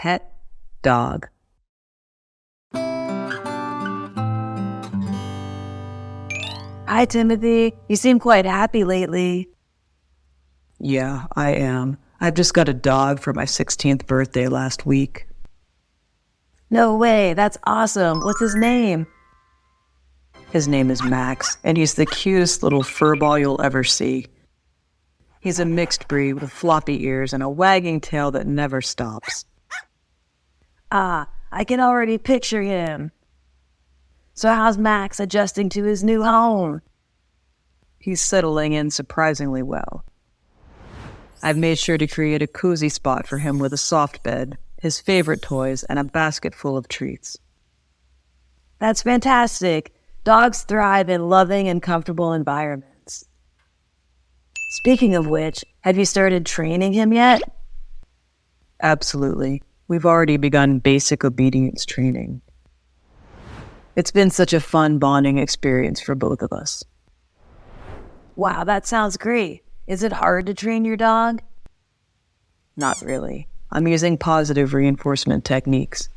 Pet dog. Hi, Timothy. You seem quite happy lately. Yeah, I am. I've just got a dog for my 16th birthday last week. No way. That's awesome. What's his name? His name is Max, and he's the cutest little furball you'll ever see. He's a mixed breed with floppy ears and a wagging tail that never stops. Ah, I can already picture him. So how's Max adjusting to his new home? He's settling in surprisingly well. I've made sure to create a cozy spot for him with a soft bed, his favorite toys, and a basket full of treats. That's fantastic. Dogs thrive in loving and comfortable environments. Speaking of which, have you started training him yet? Absolutely. We've already begun basic obedience training. It's been such a fun bonding experience for both of us. Wow, that sounds great. Is it hard to train your dog? Not really. I'm using positive reinforcement techniques,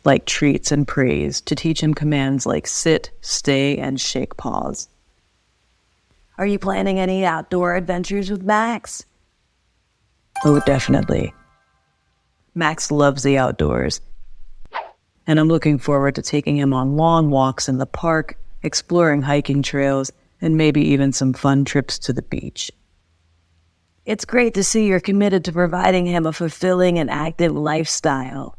like treats and praise, to teach him commands like sit, stay, and shake paws. Are you planning any outdoor adventures with Max? Oh, definitely. Max loves the outdoors, and I'm looking forward to taking him on long walks in the park, exploring hiking trails, and maybe even some fun trips to the beach. It's great to see you're committed to providing him a fulfilling and active lifestyle.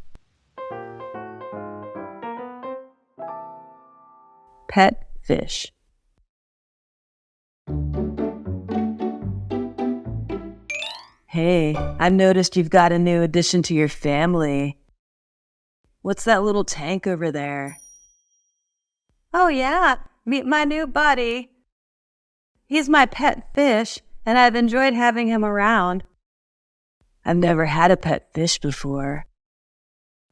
Pet fish. Hey, I've noticed you've got a new addition to your family. What's that little tank over there? Oh yeah, meet my new buddy. He's my pet fish, and I've enjoyed having him around. I've never had a pet fish before.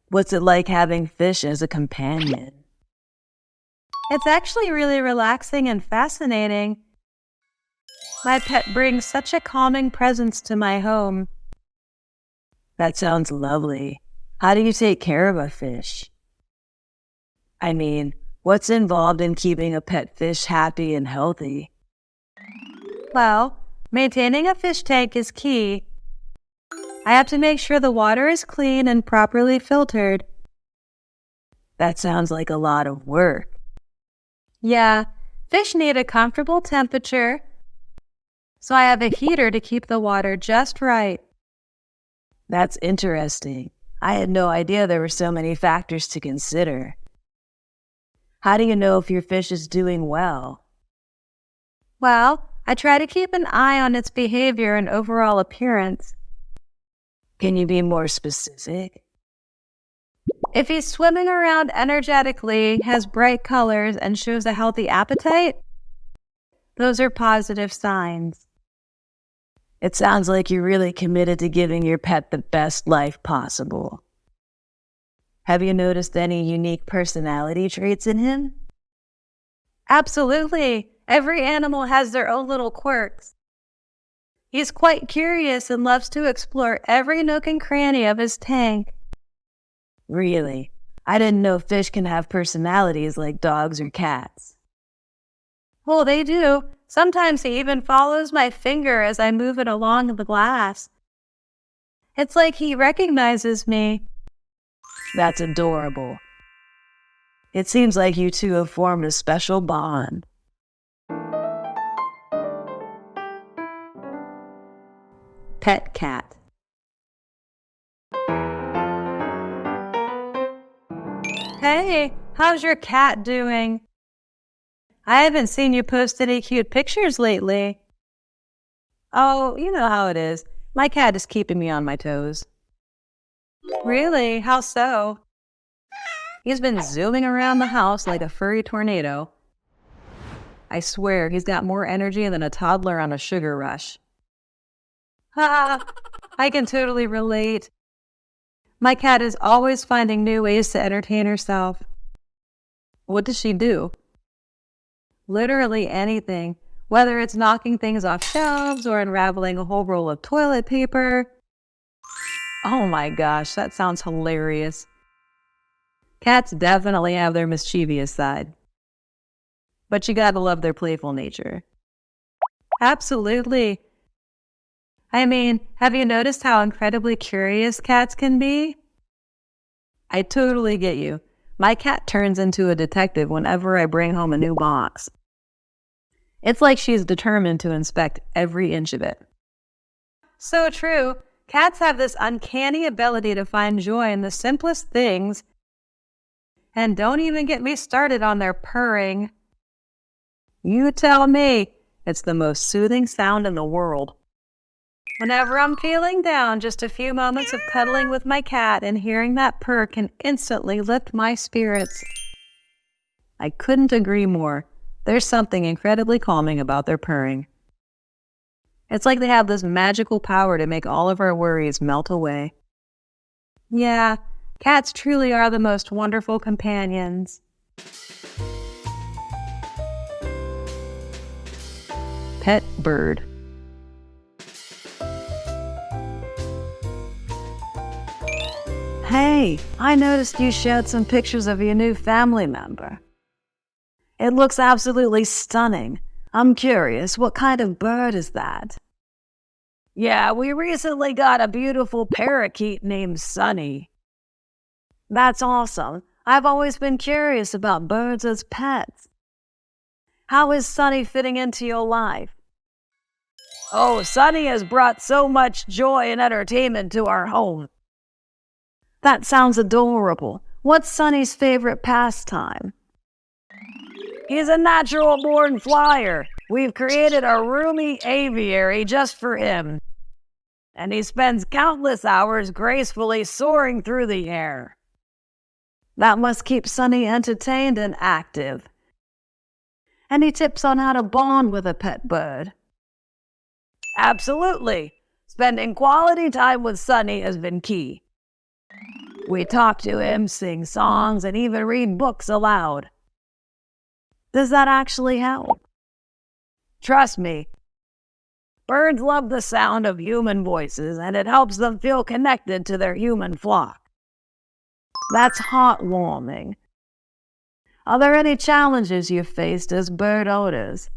What's it like having fish as a companion? It's actually really relaxing and fascinating. My pet brings such a calming presence to my home. That sounds lovely. How do you take care of a fish? I mean, what's involved in keeping a pet fish happy and healthy? Well, maintaining a fish tank is key. I have to make sure the water is clean and properly filtered. That sounds like a lot of work. Yeah, fish need a comfortable temperature, so I have a heater to keep the water just right. That's interesting. I had no idea there were so many factors to consider. How do you know if your fish is doing well? Well, I try to keep an eye on its behavior and overall appearance. Can you be more specific? If he's swimming around energetically, has bright colors, and shows a healthy appetite, those are positive signs. It sounds like you're really committed to giving your pet the best life possible. Have you noticed any unique personality traits in him? Absolutely. Every animal has their own little quirks. He's quite curious and loves to explore every nook and cranny of his tank. Really? I didn't know fish can have personalities like dogs or cats. Well, they do. Sometimes he even follows my finger as I move it along the glass. It's like he recognizes me. That's adorable. It seems like you two have formed a special bond. Pet cat. Hey, how's your cat doing? I haven't seen you post any cute pictures lately. Oh, you know how it is. My cat is keeping me on my toes. Really? How so? He's been zooming around the house like a furry tornado. I swear he's got more energy than a toddler on a sugar rush. Ha! I can totally relate. My cat is always finding new ways to entertain herself. What does she do? Literally anything, whether it's knocking things off shelves or unraveling a whole roll of toilet paper. Oh my gosh, that sounds hilarious. Cats definitely have their mischievous side, but you gotta love their playful nature. Absolutely. I mean, have you noticed how incredibly curious cats can be? I totally get you. My cat turns into a detective whenever I bring home a new box. It's like she's determined to inspect every inch of it. So true. Cats have this uncanny ability to find joy in the simplest things. And don't even get me started on their purring. You tell me. It's the most soothing sound in the world. Whenever I'm feeling down, just a few moments of cuddling with my cat and hearing that purr can instantly lift my spirits. I couldn't agree more. There's something incredibly calming about their purring. It's like they have this magical power to make all of our worries melt away. Yeah, cats truly are the most wonderful companions. Pet bird. Hey, I noticed you shared some pictures of your new family member. It looks absolutely stunning. I'm curious, what kind of bird is that? Yeah, we recently got a beautiful parakeet named Sunny. That's awesome. I've always been curious about birds as pets. How is Sunny fitting into your life? Oh, Sunny has brought so much joy and entertainment to our home. That sounds adorable. What's Sunny's favorite pastime? He's a natural-born flyer. We've created a roomy aviary just for him. And he spends countless hours gracefully soaring through the air. That must keep Sunny entertained and active. Any tips on how to bond with a pet bird? Absolutely. Spending quality time with Sunny has been key. We talk to him, sing songs, and even read books aloud. Does that actually help? Trust me, birds love the sound of human voices, and it helps them feel connected to their human flock. That's heartwarming. Are there any challenges you've faced as bird owners?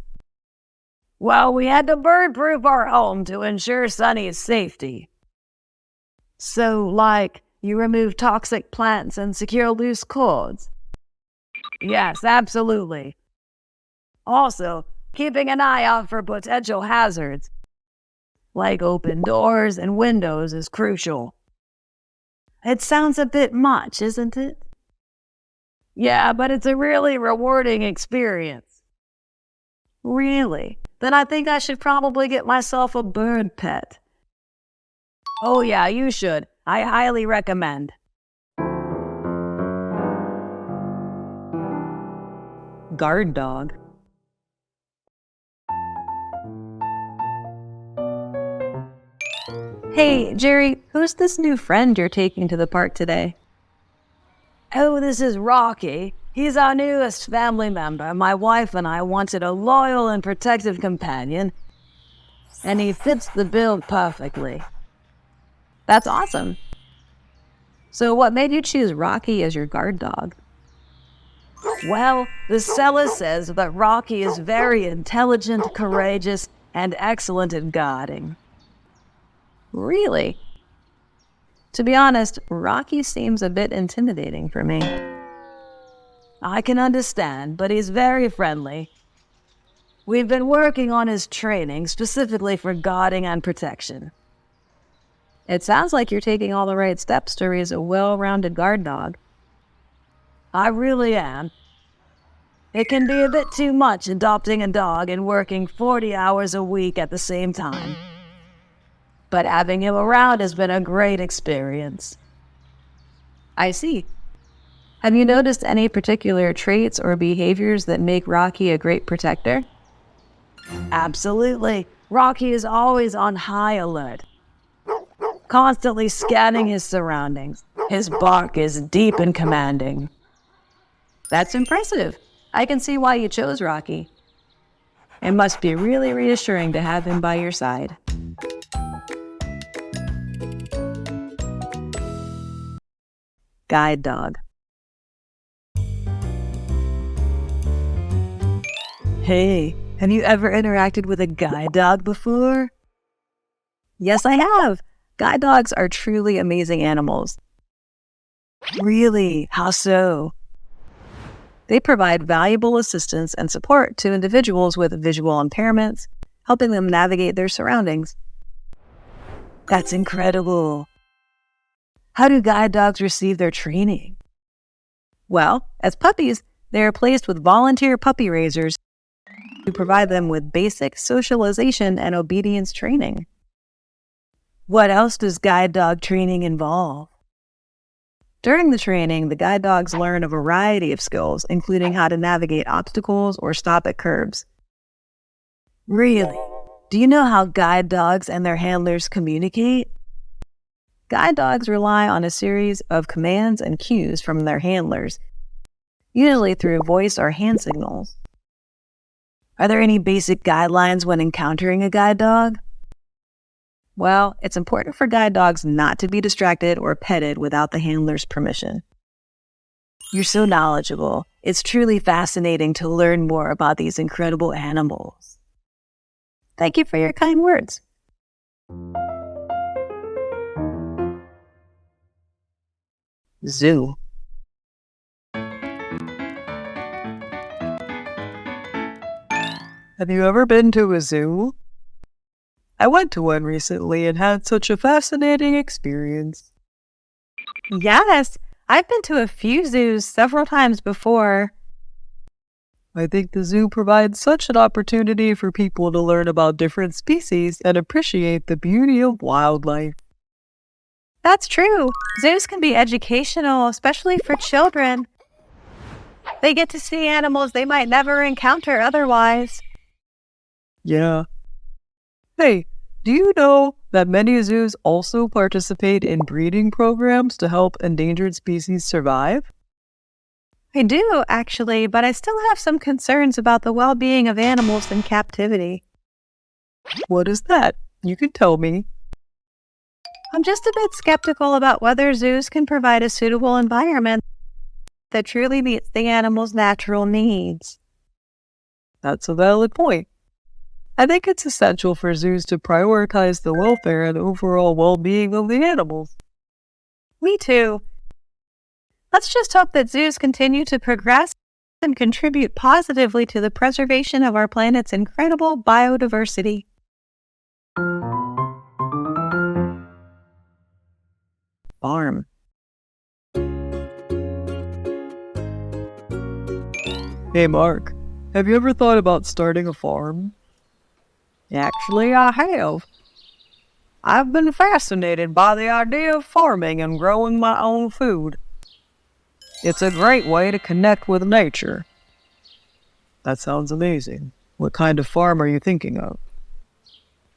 Well, we had to bird-proof our home to ensure Sunny's safety. So, like, you remove toxic plants and secure loose cords? Yes, absolutely. Also, keeping an eye out for potential hazards, like open doors and windows, is crucial. It sounds a bit much, isn't it? Yeah, but it's a really rewarding experience. Really? Then I think I should probably get myself a bird pet. Oh yeah, you should. I highly recommend. Guard dog. Hey, Jerry, who's this new friend you're taking to the park today? Oh, this is Rocky. He's our newest family member. My wife and I wanted a loyal and protective companion, and he fits the bill perfectly. That's awesome. So what made you choose Rocky as your guard dog? Well, the seller says that Rocky is very intelligent, courageous, and excellent at guarding. Really? To be honest, Rocky seems a bit intimidating for me. I can understand, but he's very friendly. We've been working on his training specifically for guarding and protection. It sounds like you're taking all the right steps to raise a well-rounded guard dog. I really am. It can be a bit too much adopting a dog and working 40 hours a week at the same time. But having him around has been a great experience. I see. Have you noticed any particular traits or behaviors that make Rocky a great protector? Absolutely. Rocky is always on high alert, constantly scanning his surroundings. His bark is deep and commanding. That's impressive. I can see why you chose Rocky. It must be really reassuring to have him by your side. Guide dog. Hey, have you ever interacted with a guide dog before? Yes, I have. Guide dogs are truly amazing animals. Really? How so? They provide valuable assistance and support to individuals with visual impairments, helping them navigate their surroundings. That's incredible. How do guide dogs receive their training? Well, as puppies, they are placed with volunteer puppy raisers who provide them with basic socialization and obedience training. What else does guide dog training involve? During the training, the guide dogs learn a variety of skills, including how to navigate obstacles or stop at curbs. Really? Do you know how guide dogs and their handlers communicate? Guide dogs rely on a series of commands and cues from their handlers, usually through voice or hand signals. Are there any basic guidelines when encountering a guide dog? Well, it's important for guide dogs not to be distracted or petted without the handler's permission. You're so knowledgeable. It's truly fascinating to learn more about these incredible animals. Thank you for your kind words. Zoo. Have you ever been to a zoo? I went to one recently and had such a fascinating experience. Yes, I've been to a few zoos several times before. I think the zoo provides such an opportunity for people to learn about different species and appreciate the beauty of wildlife. That's true. Zoos can be educational, especially for children. They get to see animals they might never encounter otherwise. Yeah. Hey, do you know that many zoos also participate in breeding programs to help endangered species survive? I do, actually, but I still have some concerns about the well-being of animals in captivity. What is that? You can tell me. I'm just a bit skeptical about whether zoos can provide a suitable environment that truly meets the animals' natural needs. That's a valid point. I think it's essential for zoos to prioritize the welfare and overall well-being of the animals. Me too. Let's just hope that zoos continue to progress and contribute positively to the preservation of our planet's incredible biodiversity. Farm. Hey Mark, have you ever thought about starting a farm? Actually, I have. I've been fascinated by the idea of farming and growing my own food. It's a great way to connect with nature. That sounds amazing. What kind of farm are you thinking of?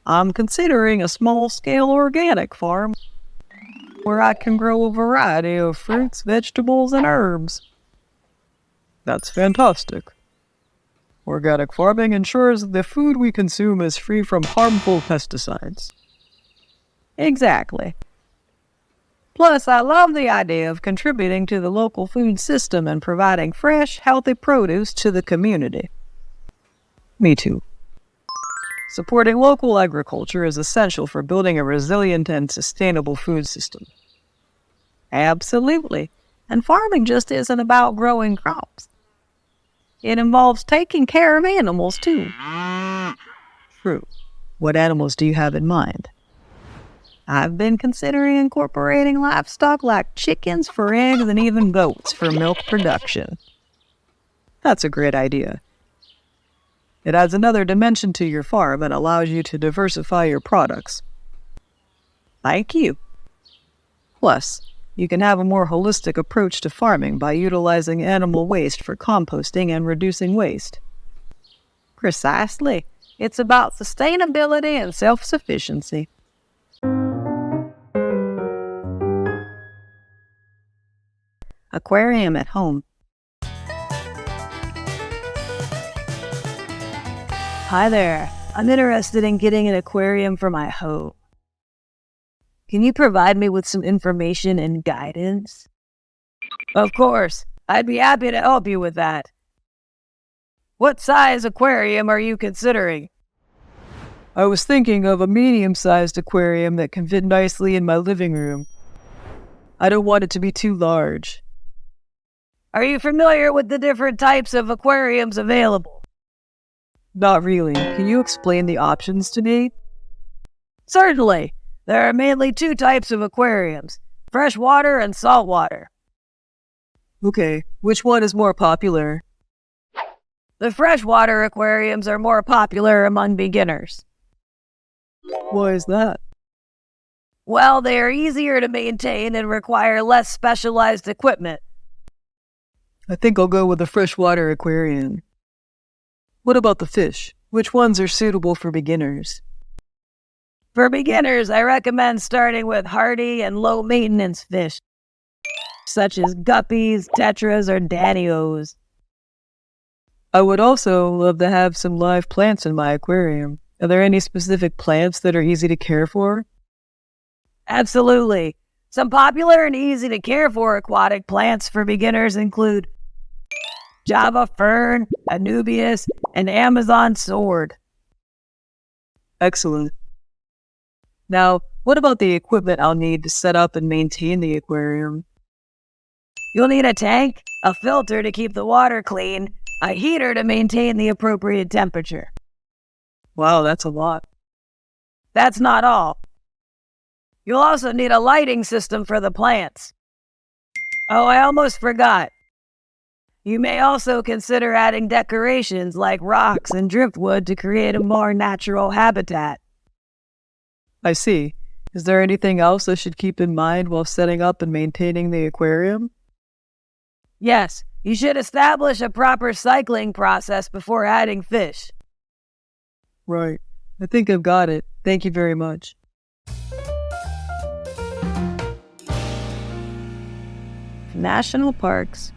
I'm considering a small-scale organic farm where I can grow a variety of fruits, vegetables, and herbs. That's fantastic. Organic farming ensures the food we consume is free from harmful pesticides. Exactly. Plus, I love the idea of contributing to the local food system and providing fresh, healthy produce to the community. Me too. Supporting local agriculture is essential for building a resilient and sustainable food system. Absolutely. And farming just isn't about growing crops. It involves taking care of animals, too. True. What animals do you have in mind? I've been considering incorporating livestock like chickens for eggs and even goats for milk production. That's a great idea. It adds another dimension to your farm and allows you to diversify your products. Thank you. Plus, you can have a more holistic approach to farming by utilizing animal waste for composting and reducing waste. Precisely. It's about sustainability and self-sufficiency. Aquarium at home. Hi there. I'm interested in getting an aquarium for my home. Can you provide me with some information and guidance? Of course, I'd be happy to help you with that. What size aquarium are you considering? I was thinking of a medium-sized aquarium that can fit nicely in my living room. I don't want it to be too large. Are you familiar with the different types of aquariums available? Not really. Can you explain the options to me? Certainly. There are mainly two types of aquariums, freshwater and saltwater. Okay, which one is more popular? The freshwater aquariums are more popular among beginners. Why is that? Well, they are easier to maintain and require less specialized equipment. I think I'll go with the freshwater aquarium. What about the fish? Which ones are suitable for beginners? For beginners, I recommend starting with hardy and low-maintenance fish, such as guppies, tetras, or danios. I would also love to have some live plants in my aquarium. Are there any specific plants that are easy to care for? Absolutely. Some popular and easy to care for aquatic plants for beginners include Java fern, Anubias, and Amazon sword. Excellent. Now, what about the equipment I'll need to set up and maintain the aquarium? You'll need a tank, a filter to keep the water clean, a heater to maintain the appropriate temperature. Wow, that's a lot. That's not all. You'll also need a lighting system for the plants. Oh, I almost forgot. You may also consider adding decorations like rocks and driftwood to create a more natural habitat. I see. Is there anything else I should keep in mind while setting up and maintaining the aquarium? Yes, you should establish a proper cycling process before adding fish. Right. I think I've got it. Thank you very much. National parks.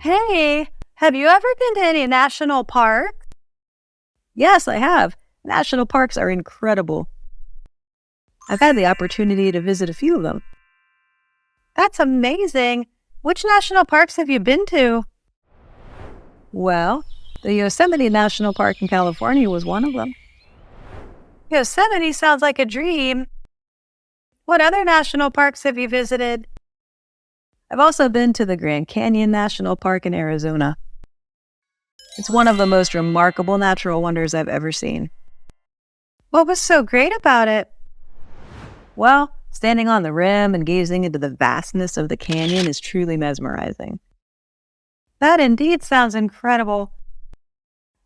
Hey, have you ever been to any national parks? Yes, I have. National parks are incredible. I've had the opportunity to visit a few of them. That's amazing. Which national parks have you been to? Well, the Yosemite National Park in California was one of them. Yosemite sounds like a dream. What other national parks have you visited? I've also been to the Grand Canyon National Park in Arizona. It's one of the most remarkable natural wonders I've ever seen. What was so great about it? Well, standing on the rim and gazing into the vastness of the canyon is truly mesmerizing. That indeed sounds incredible.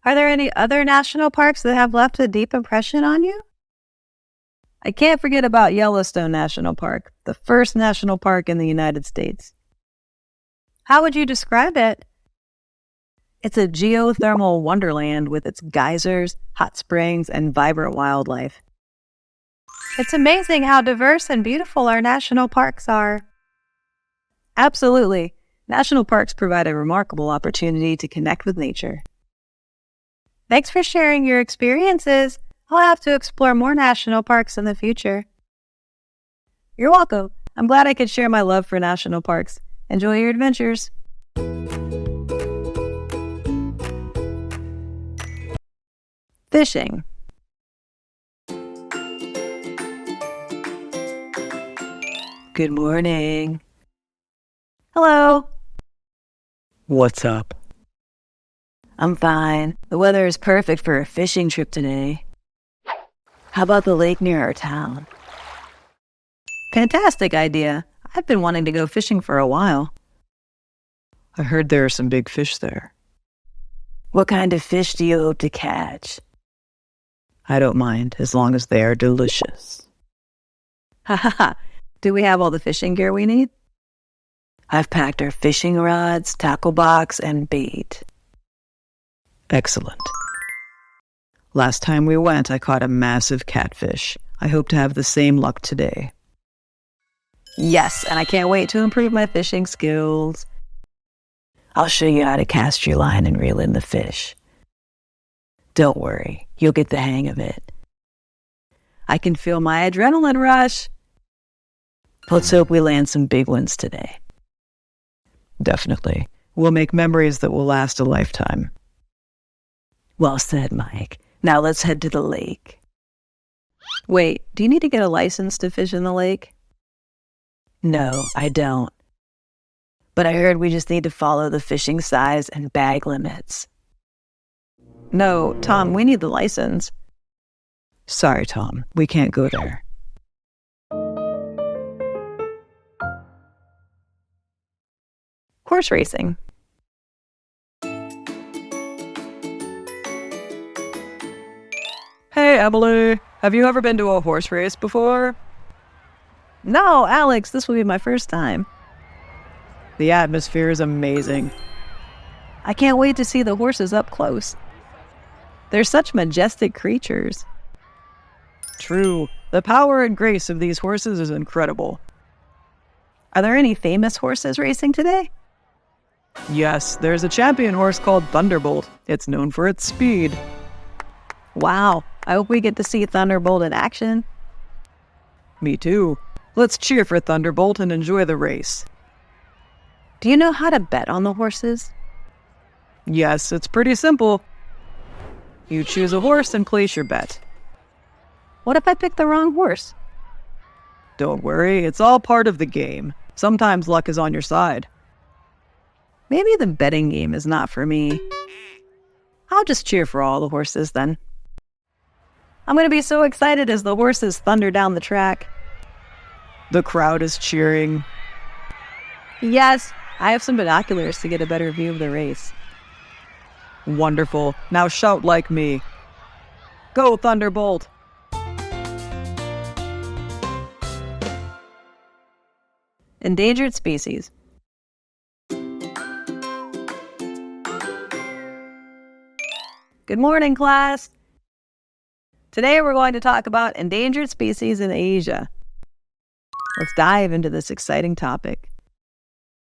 Are there any other national parks that have left a deep impression on you? I can't forget about Yellowstone National Park, the first national park in the United States. How would you describe it? It's a geothermal wonderland with its geysers, hot springs, and vibrant wildlife. It's amazing how diverse and beautiful our national parks are. Absolutely. National parks provide a remarkable opportunity to connect with nature. Thanks for sharing your experiences. I'll have to explore more national parks in the future. You're welcome. I'm glad I could share my love for national parks. Enjoy your adventures. Fishing. Good morning. Hello. What's up? I'm fine. The weather is perfect for a fishing trip today. How about the lake near our town? Fantastic idea. I've been wanting to go fishing for a while. I heard there are some big fish there. What kind of fish do you hope to catch? I don't mind, as long as they are delicious. Ha ha ha. Do we have all the fishing gear we need? I've packed our fishing rods, tackle box, and bait. Excellent. Last time we went, I caught a massive catfish. I hope to have the same luck today. Yes, and I can't wait to improve my fishing skills. I'll show you how to cast your line and reel in the fish. Don't worry, you'll get the hang of it. I can feel my adrenaline rush. Let's hope we land some big ones today. Definitely. We'll make memories that will last a lifetime. Well said, Mike. Now let's head to the lake. Wait, do you need to get a license to fish in the lake? No, I don't. But I heard we just need to follow the fishing size and bag limits. No, Tom, we need the license. Sorry, Tom. We can't go there. Horse racing. Hey, Emily. Have you ever been to a horse race before? No, Alex, this will be my first time. The atmosphere is amazing. I can't wait to see the horses up close. They're such majestic creatures. True. The power and grace of these horses is incredible. Are there any famous horses racing today? Yes, there's a champion horse called Thunderbolt. It's known for its speed. Wow, I hope we get to see Thunderbolt in action. Me too. Let's cheer for Thunderbolt and enjoy the race. Do you know how to bet on the horses? Yes, it's pretty simple. You choose a horse and place your bet. What if I pick the wrong horse? Don't worry, it's all part of the game. Sometimes luck is on your side. Maybe the betting game is not for me. I'll just cheer for all the horses then. I'm going to be so excited as the horses thunder down the track. The crowd is cheering. Yes, I have some binoculars to get a better view of the race. Wonderful. Now shout like me. Go, Thunderbolt! Endangered species. Good morning, class. Today we're going to talk about endangered species in Asia. Let's dive into this exciting topic.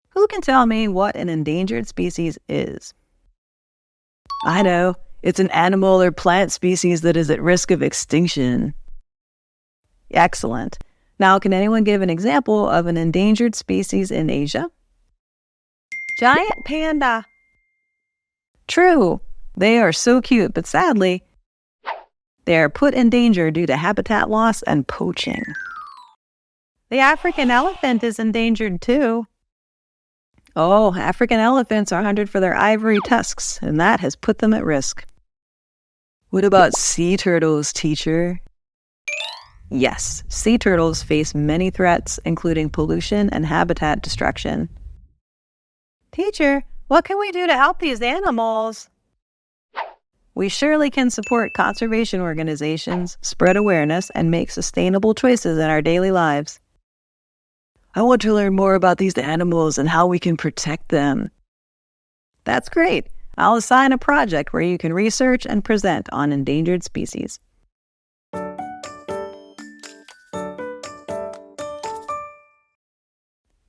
Who can tell me what an endangered species is? I know. It's an animal or plant species that is at risk of extinction. Excellent. Now, can anyone give an example of an endangered species in Asia? Giant panda. True. They are so cute, but sadly, they are put in danger due to habitat loss and poaching. The African elephant is endangered too. Oh, African elephants are hunted for their ivory tusks, and that has put them at risk. What about sea turtles, teacher? Yes, sea turtles face many threats, including pollution and habitat destruction. Teacher, what can we do to help these animals? We surely can support conservation organizations, spread awareness, and make sustainable choices in our daily lives. I want to learn more about these animals and how we can protect them. That's great. I'll assign a project where you can research and present on endangered species.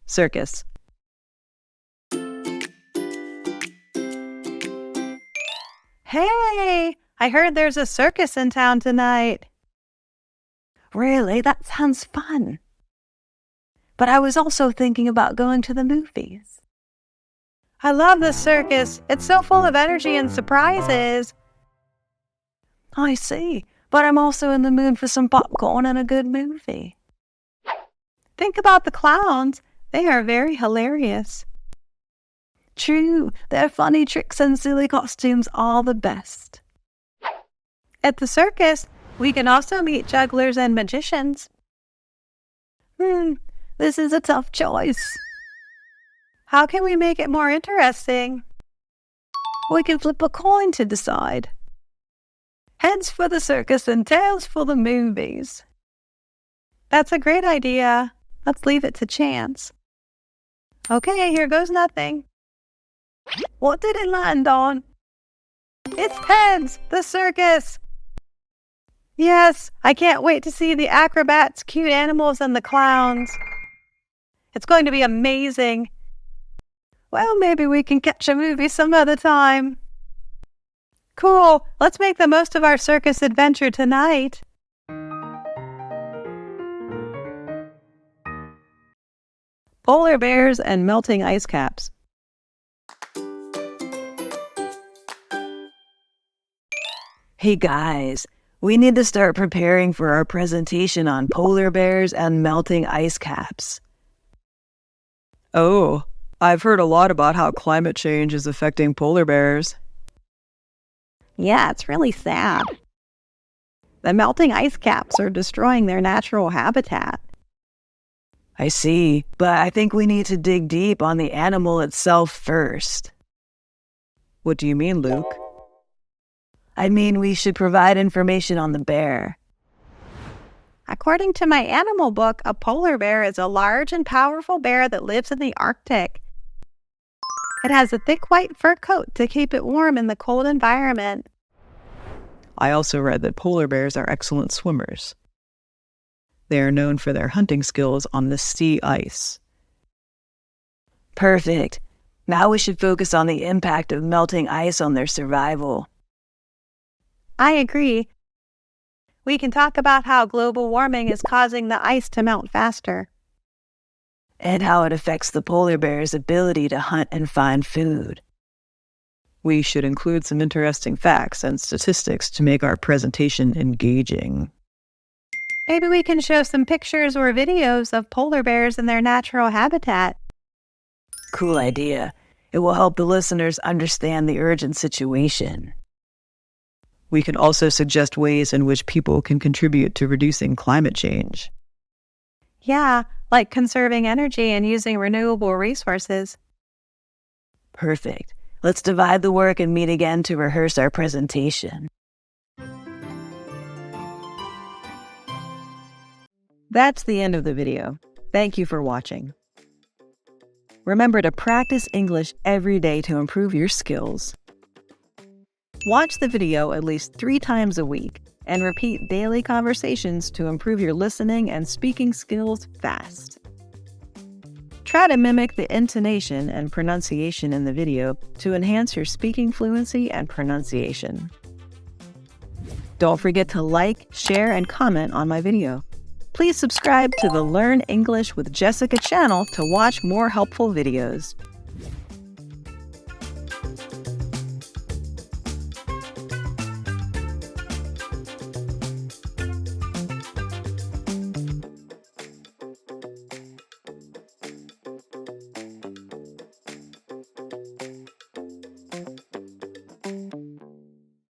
Circus. Hey, I heard there's a circus in town tonight. Really? That sounds fun. But I was also thinking about going to the movies. I love the circus. It's so full of energy and surprises. I see, but I'm also in the mood for some popcorn and a good movie. Think about the clowns. They are very hilarious. True, their funny tricks and silly costumes are the best. At the circus, we can also meet jugglers and magicians. This is a tough choice. How can we make it more interesting? We can flip a coin to decide. Heads for the circus and tails for the movies. That's a great idea. Let's leave it to chance. Okay, here goes nothing. What did it land on? It's heads, the circus. Yes, I can't wait to see the acrobats, cute animals, and the clowns. It's going to be amazing. Well, maybe we can catch a movie some other time. Cool, let's make the most of our circus adventure tonight. Polar bears and melting ice caps. Hey guys, we need to start preparing for our presentation on polar bears and melting ice caps. Oh, I've heard a lot about how climate change is affecting polar bears. Yeah, it's really sad. The melting ice caps are destroying their natural habitat. I see, but I think we need to dig deep on the animal itself first. What do you mean, Luke? I mean, we should provide information on the bear. According to my animal book, a polar bear is a large and powerful bear that lives in the Arctic. It has a thick white fur coat to keep it warm in the cold environment. I also read that polar bears are excellent swimmers. They are known for their hunting skills on the sea ice. Perfect. Now we should focus on the impact of melting ice on their survival. I agree. We can talk about how global warming is causing the ice to melt faster. And how it affects the polar bear's ability to hunt and find food. We should include some interesting facts and statistics to make our presentation engaging. Maybe we can show some pictures or videos of polar bears in their natural habitat. Cool idea. It will help the listeners understand the urgent situation. We can also suggest ways in which people can contribute to reducing climate change. Yeah, like conserving energy and using renewable resources. Perfect. Let's divide the work and meet again to rehearse our presentation. That's the end of the video. Thank you for watching. Remember to practice English every day to improve your skills. Watch the video at least 3 times a week and repeat daily conversations to improve your listening and speaking skills fast. Try to mimic the intonation and pronunciation in the video to enhance your speaking fluency and pronunciation. Don't forget to like, share, and comment on my video. Please subscribe to the Learn English with Jessica channel to watch more helpful videos.